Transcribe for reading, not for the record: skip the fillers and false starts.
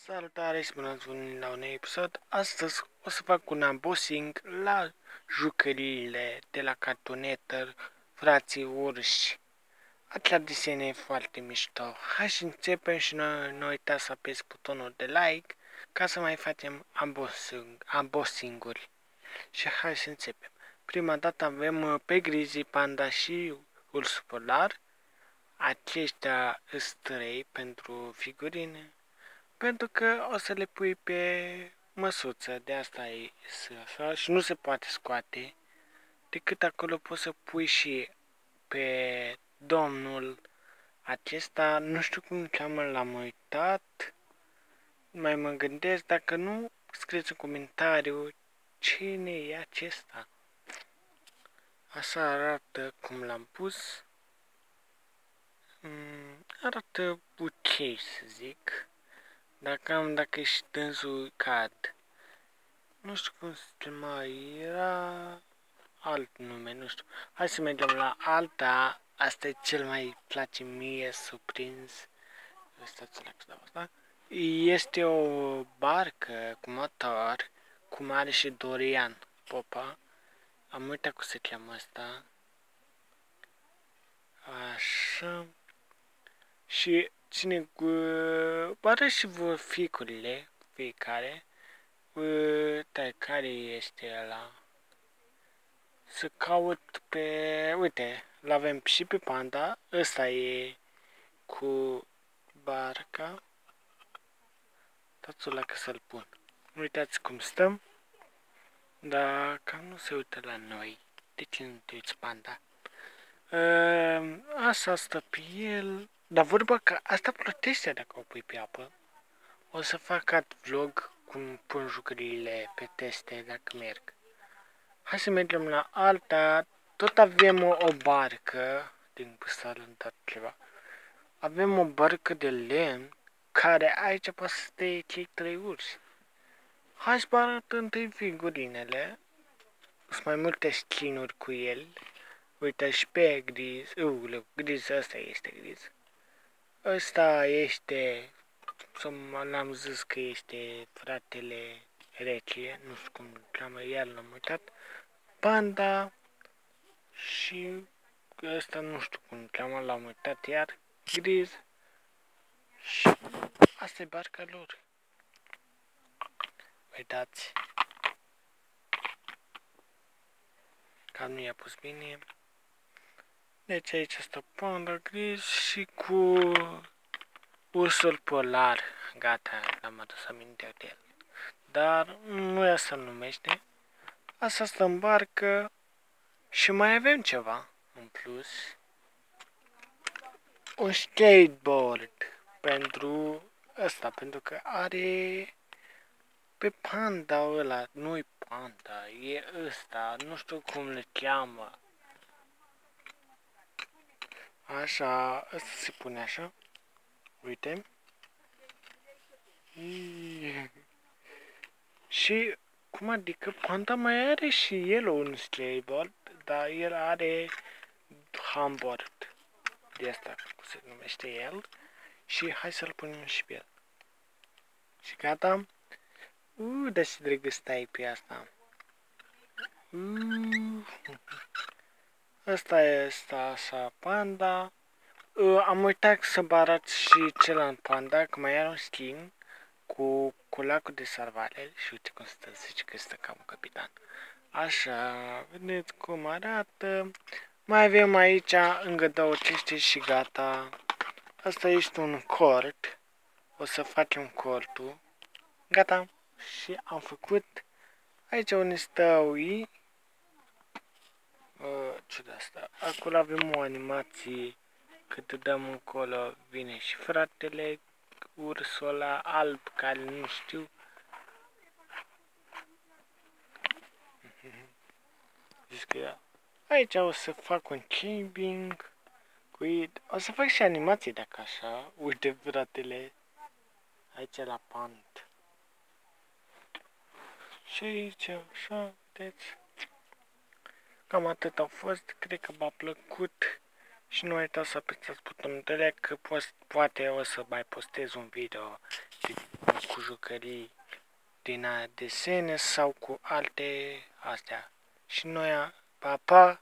Salutare și bine ați venit la un episod. Astăzi o să fac un unboxing la jucăriile de la Cartoon Network, Frații Urși. Atâta desene foarte mișto. Hai să începem și nu uitați să apăsați butonul de like ca să mai facem unboxing-uri. Și hai să începem. Prima dată avem pe Grizzly, Panda și Urs Polar. Aceștia sunt 3 pentru figurine. Pentru că o să le pui pe măsuță, de asta e așa și nu se poate scoate. Decât acolo poți să pui și pe domnul acesta, nu știu cum cheamă, l-am uitat. Mai mă gândesc, dacă nu, scrieți în comentariu cine e acesta. Așa arată cum l-am pus. Arată ok, să zic. Dacă și dânsul cad. Nu știu cum se chema, era alt nume, nu știu. Hai să mergem la alta. Asta e cel mai place mie, surprins. Este o barcă cu motor, cum are și Dorian Popa. Am uitat cum se cheamă asta. Așa. Și ține cu... Pare și vor ficurile fiecare. Uite, care este ăla? Să caut pe... Uite, l-avem și pe Panda. Ăsta e cu barca. Dați-o la că să-l pun. Uitați cum stăm. Dar cam nu se uită la noi. De ce nu te uiți, Panda? Asta stă pe el. Dar vorba că asta plătește dacă o pui pe apă. O să fac alt vlog cum pun jucăriile pe teste dacă merg. Hai să mergem la alta. Tot avem o barcă. Din păsar într ceva. Avem o barcă de lemn. Care aici poate să stea cei 3 urși. Hai să vă arăt întâi figurinele. Sunt mai multe skin-uri cu el. Uite și pe Grizz. Grizz, ăsta este Grizz. Ăsta este... L-am zis că este fratele Rece. Nu știu cum îl cheamă, iar l-am uitat. Panda. Și ăsta nu știu cum îl cheamă, l-am uitat iar. Grizz. Și asta e barca lor. Uitați. Că nu i-a pus bine. Deci aici stă Panda, Grizz și cu ursul polar. Gata, l-am adus aminte de el. Dar nu e asta numește. Asta stă în barcă. Și mai avem ceva în plus. Un skateboard pentru ăsta, pentru că are pe Panda ăla, nu-i Panda, e ăsta, nu știu cum le cheamă. Așa, ăsta se pune așa. Uite. Și cum adică Panda mai are și el un skateboard, dar el are handboard. De asta, cum se numește el. Și hai să-l punem și pe el. Și gata. Dar ce drăguț stai pe asta. Asta este așa Panda. Am uitat să vă arăt și celălalt Panda, că mai are un skin cu lacul de salvare. Și uite cum stă, zice că stă ca un capitan. Așa, vedeți cum arată. Mai avem aici încă 2 chestii și gata. Asta este un cort. O să facem cortul. Gata. Și am făcut. Aici unde stau ei. Ce de asta? Acolo avem o animație. Cât dăm încolo vine și fratele. Ursul ăla alb care nu știu. Zici că aici o să fac un camping. O să fac și animații dacă așa. Uite fratele. Aici la pant. Și aici așa, vedeți. Cam atât au fost. Cred că v-a plăcut. Și nu uitați să apăsați butonul de like, că poate o să mai postez un video cu jucării din desene sau cu alte astea. Și noi, pa, pa!